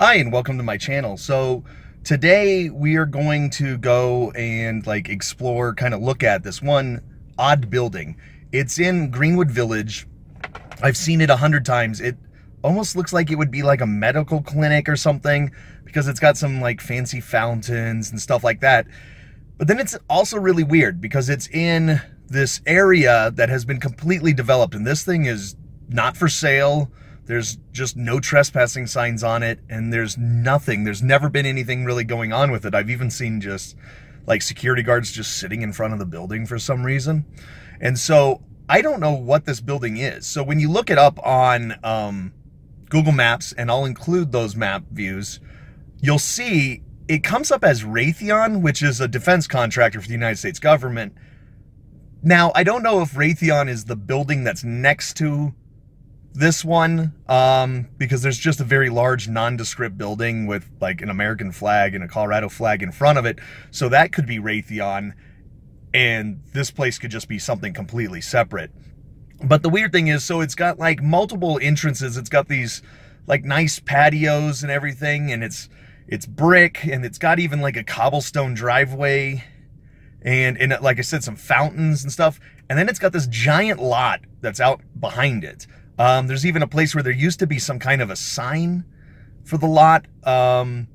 Hi, and welcome to my channel. So today we are going to go and explore, kind of look at this one odd building. It's in Greenwood Village. I've seen it 100 times. It almost looks like it would be like a medical clinic or something because it's got some fancy fountains and stuff like that. But then it's also really weird because it's in this area that has been completely developed, and this thing is not for sale. There's just no trespassing signs on it, and there's nothing. There's never been anything really going on with it. I've even seen just security guards just sitting in front of the building for some reason. And so I don't know what this building is. So when you look it up on Google Maps, and I'll include those map views, you'll see it comes up as Raytheon, which is a defense contractor for the United States government. Now, I don't know if Raytheon is the building that's next to this one, because there's just a very large nondescript building with an American flag and a Colorado flag in front of it. So that could be Raytheon, and this place could just be something completely separate. But the weird thing is, so it's got multiple entrances. It's got these nice patios and everything, and it's brick, and it's got even a cobblestone driveway, and like I said, some fountains and stuff. And then it's got this giant lot that's out behind it. There's even a place where there used to be some kind of a sign for the lot. And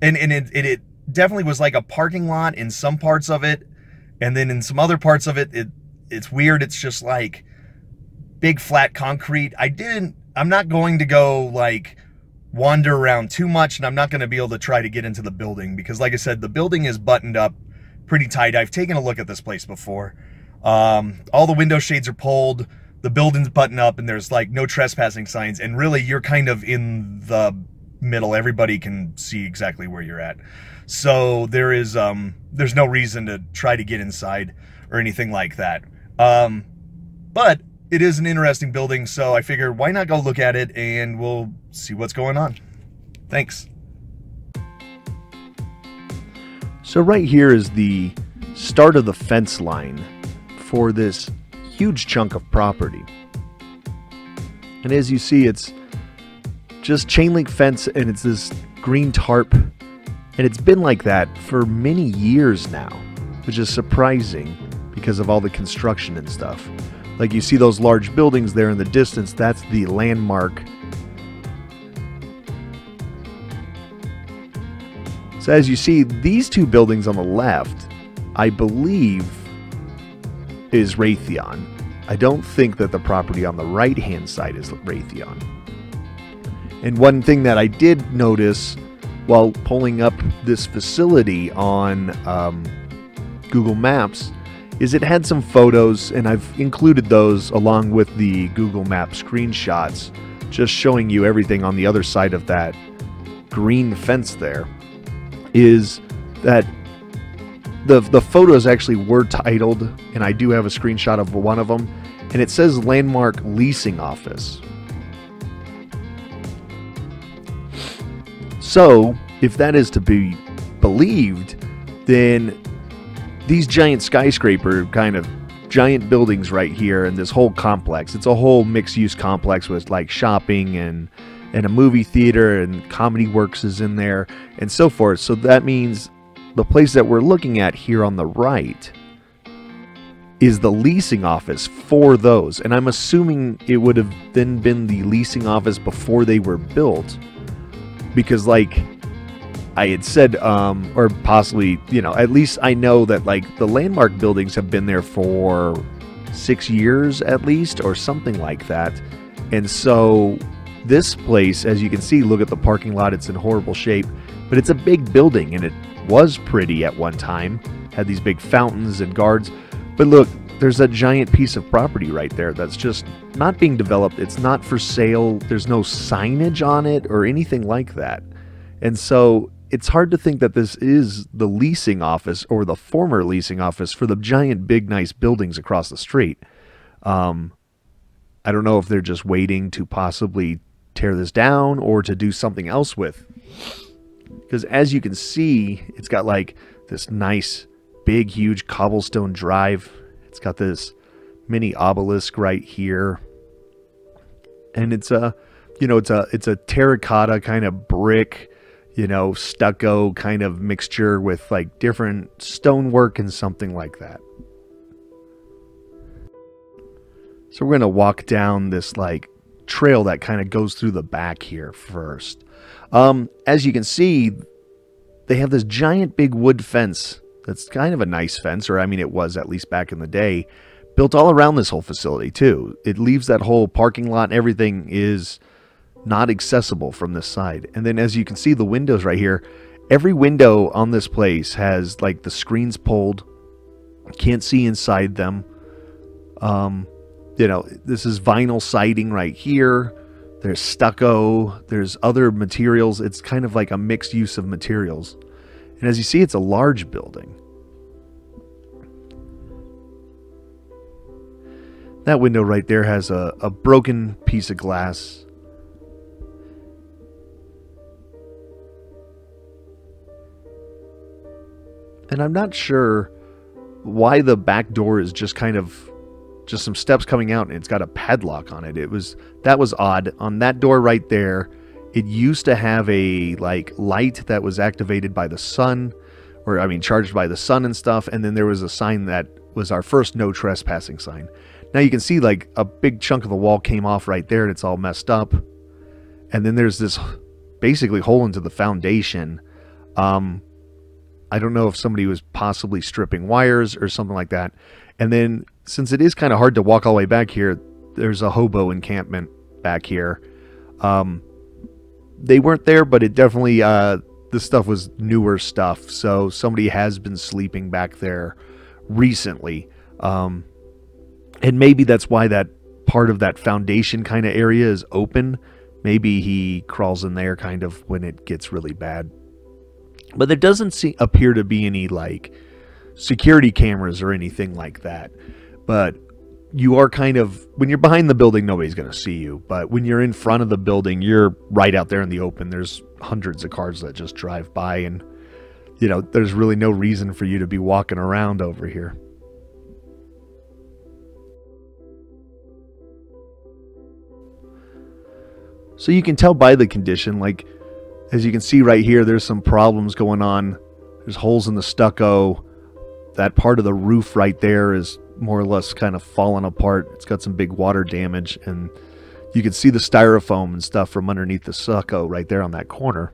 it definitely was like a parking lot in some parts of it. And then in some other parts of it, it's weird. It's just big flat concrete. I'm not going to go wander around too much, and I'm not going to be able to try to get into the building because, like I said, the building is buttoned up pretty tight. I've taken a look at this place before. All the window shades are pulled. The building's buttoned up, and there's no trespassing signs, and really you're kind of in the middle. Everybody can see exactly where you're at. So there's no reason to try to get inside or anything like that. But it is an interesting building, so I figured why not go look at it and we'll see what's going on. Thanks. So right here is the start of the fence line for this huge chunk of property. And as you see, it's just chain link fence, and it's this green tarp, and it's been like that for many years now, which is surprising because of all the construction and stuff. You see those large buildings there in the distance, that's the landmark. So as you see, these two buildings on the left, I believe, is Raytheon. I don't think that the property on the right-hand side is Raytheon. And one thing that I did notice while pulling up this facility on Google Maps is it had some photos, and I've included those along with the Google Map screenshots, just showing you everything on the other side of that green fence there, is that the photos actually were titled, and I do have a screenshot of one of them, and it says Landmark Leasing Office. So, if that is to be believed, then these giant skyscraper kind of giant buildings right here and this whole complex, it's a whole mixed-use complex with shopping and a movie theater, and Comedy Works is in there and so forth. So that means the place that we're looking at here on the right is the leasing office for those. And I'm assuming it would have then been the leasing office before they were built, because I had said, or possibly, at least I know that the landmark buildings have been there for 6 years at least, or something like that. And so this place, as you can see, look at the parking lot, it's in horrible shape, but it's a big building, and it was pretty at one time, had these big fountains and guards. But look, there's a giant piece of property right there that's just not being developed. It's not for sale. There's no signage on it or anything like that. And so it's hard to think that this is the leasing office or the former leasing office for the giant, big, nice buildings across the street. I don't know if they're just waiting to possibly tear this down or to do something else with. Because as you can see, it's got this nice, big, huge cobblestone drive. It's got this mini obelisk right here. And it's you know, it's a terracotta kind of brick, you know, stucco kind of mixture with like different stonework and something like that. So we're going to walk down this like trail that kind of goes through the back here first. As you can see, they have this giant big wood fence that's kind of a nice fence, or I mean it was at least back in the day, built all around this whole facility too. It leaves that whole parking lot and everything is not accessible from this side. And then as you can see, the windows right here, every window on this place has like the screens pulled. Can't see inside them. You know, this is vinyl siding right here. There's stucco. There's other materials. It's kind of like a mixed use of materials. And as you see, it's a large building. That window right there has a broken piece of glass. And I'm not sure why the back door is just kind of just some steps coming out and it's got a padlock on it. That was odd. On that door right there, it used to have a like light that was activated by the sun, or I mean charged by the sun and stuff, and then there was a sign that was our first no trespassing sign. Now you can see like a big chunk of the wall came off right there and it's all messed up. And then there's this basically hole into the foundation. I don't know if somebody was possibly stripping wires or something like that. And then since it is kind of hard to walk all the way back here, there's a hobo encampment back here. They weren't there, but it definitely, this stuff was newer stuff. So somebody has been sleeping back there recently. And maybe that's why that part of that foundation kind of area is open. Maybe he crawls in there kind of when it gets really bad. But there doesn't appear to be any like security cameras or anything like that. But you are kind of, when you're behind the building, nobody's going to see you. But when you're in front of the building, you're right out there in the open. There's hundreds of cars that just drive by, and you know, there's really no reason for you to be walking around over here. So you can tell by the condition, like, as you can see right here, there's some problems going on. There's holes in the stucco. That part of the roof right there is more or less kind of fallen apart. It's got some big water damage, and you can see the styrofoam and stuff from underneath the stucco right there on that corner.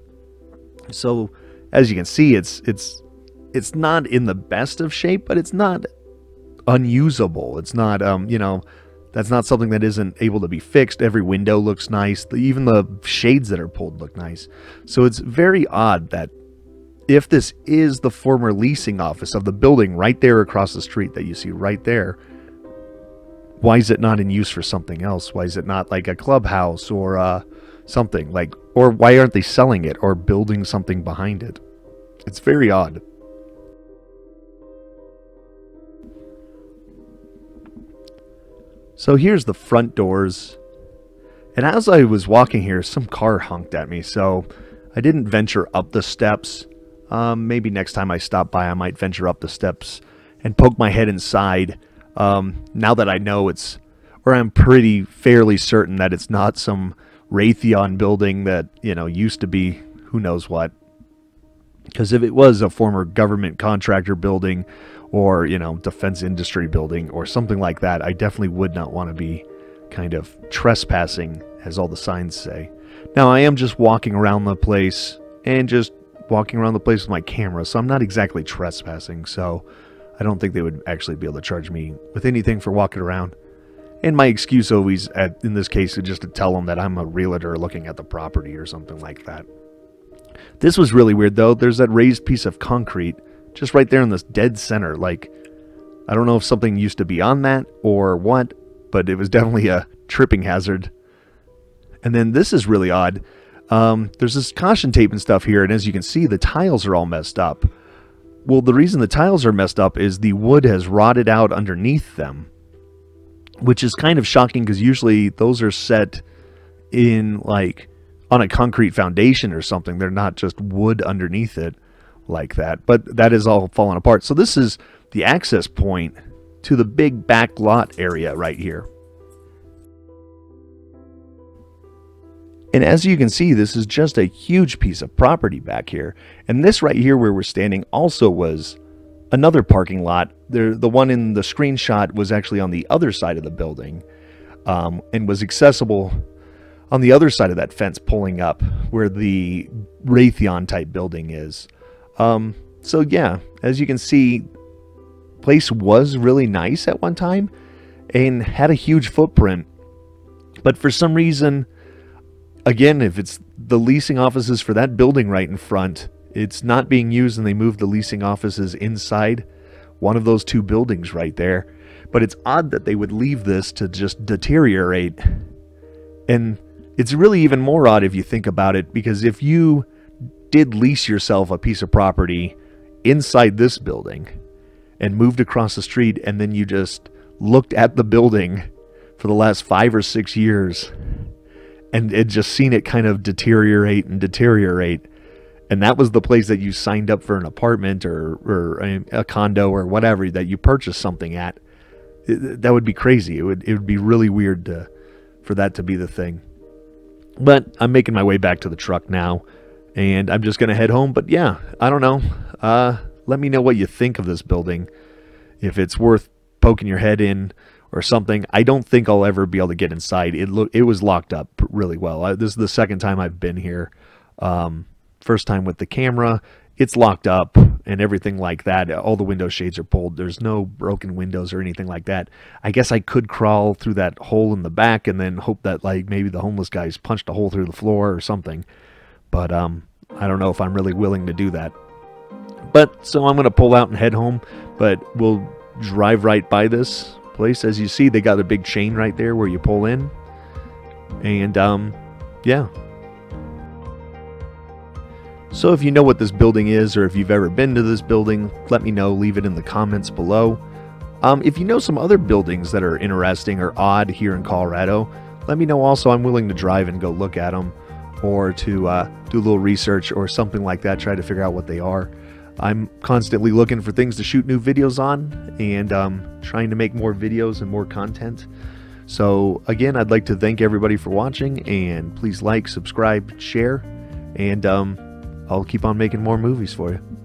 So as you can see, it's not in the best of shape, but it's not unusable. It's not, you know, that's not something that isn't able to be fixed. Every window looks nice. Even the shades that are pulled look nice. So it's very odd that if this is the former leasing office of the building right there across the street that you see right there, why is it not in use for something else? Why is it not like a clubhouse or something like, or why aren't they selling it or building something behind it? It's very odd. So here's the front doors. And as I was walking here, some car honked at me. So I didn't venture up the steps. Maybe next time I stop by, I might venture up the steps and poke my head inside. Now that I know it's, or I'm pretty fairly certain that it's not some Raytheon building that, you know, used to be who knows what. Because if it was a former government contractor building or, you know, defense industry building or something like that, I definitely would not want to be kind of trespassing, as all the signs say. Now, I am just walking around the place and just walking around the place with my camera, so I'm not exactly trespassing, so I don't think they would actually be able to charge me with anything for walking around. And my excuse always, in this case, is just to tell them that I'm a realtor looking at the property or something like that. This was really weird, though. There's that raised piece of concrete just right there in this dead center. Like, I don't know if something used to be on that or what, but it was definitely a tripping hazard. And then this is really odd. There's this caution tape and stuff here, and as you can see, the tiles are all messed up. Well, the reason the tiles are messed up is the wood has rotted out underneath them, which is kind of shocking because usually those are set in, like, on a concrete foundation or something. They're not just wood underneath it like that, but that is all falling apart. So this is the access point to the big back lot area right here. And as you can see, this is just a huge piece of property back here. And this right here where we're standing also was another parking lot. The one in the screenshot was actually on the other side of the building, and was accessible on the other side of that fence pulling up where the Raytheon type building is. So yeah, as you can see, place was really nice at one time and had a huge footprint. But for some reason, again, if it's the leasing offices for that building right in front, it's not being used, and they moved the leasing offices inside one of those two buildings right there. But it's odd that they would leave this to just deteriorate. And it's really even more odd if you think about it, because if you did lease yourself a piece of property inside this building and moved across the street, and then you just looked at the building for the last 5 or 6 years and it just seen it kind of deteriorate and deteriorate, and that was the place that you signed up for an apartment or a condo or whatever that you purchased something at, that would be crazy. It would be really weird for that to be the thing. But I'm making my way back to the truck now, and I'm just going to head home. But yeah, I don't know. Let me know what you think of this building, if it's worth poking your head in or something. I don't think I'll ever be able to get inside. It was locked up really well. This is the second time I've been here. First time with the camera. It's locked up and everything like that. All the window shades are pulled. There's no broken windows or anything like that. I guess I could crawl through that hole in the back and then hope that like maybe the homeless guys punched a hole through the floor or something. But I don't know if I'm really willing to do that. But so I'm going to pull out and head home, but we'll drive right by this place. As you see, they got a big chain right there where you pull in. And yeah. So if you know what this building is, or if you've ever been to this building, let me know. Leave it in the comments below. If you know some other buildings that are interesting or odd here in Colorado, let me know also. I'm willing to drive and go look at them, or to do a little research or something like that, try to figure out what they are. I'm constantly looking for things to shoot new videos on, and trying to make more videos and more content. So again, I'd like to thank everybody for watching, and please like, subscribe, share, and I'll keep on making more movies for you.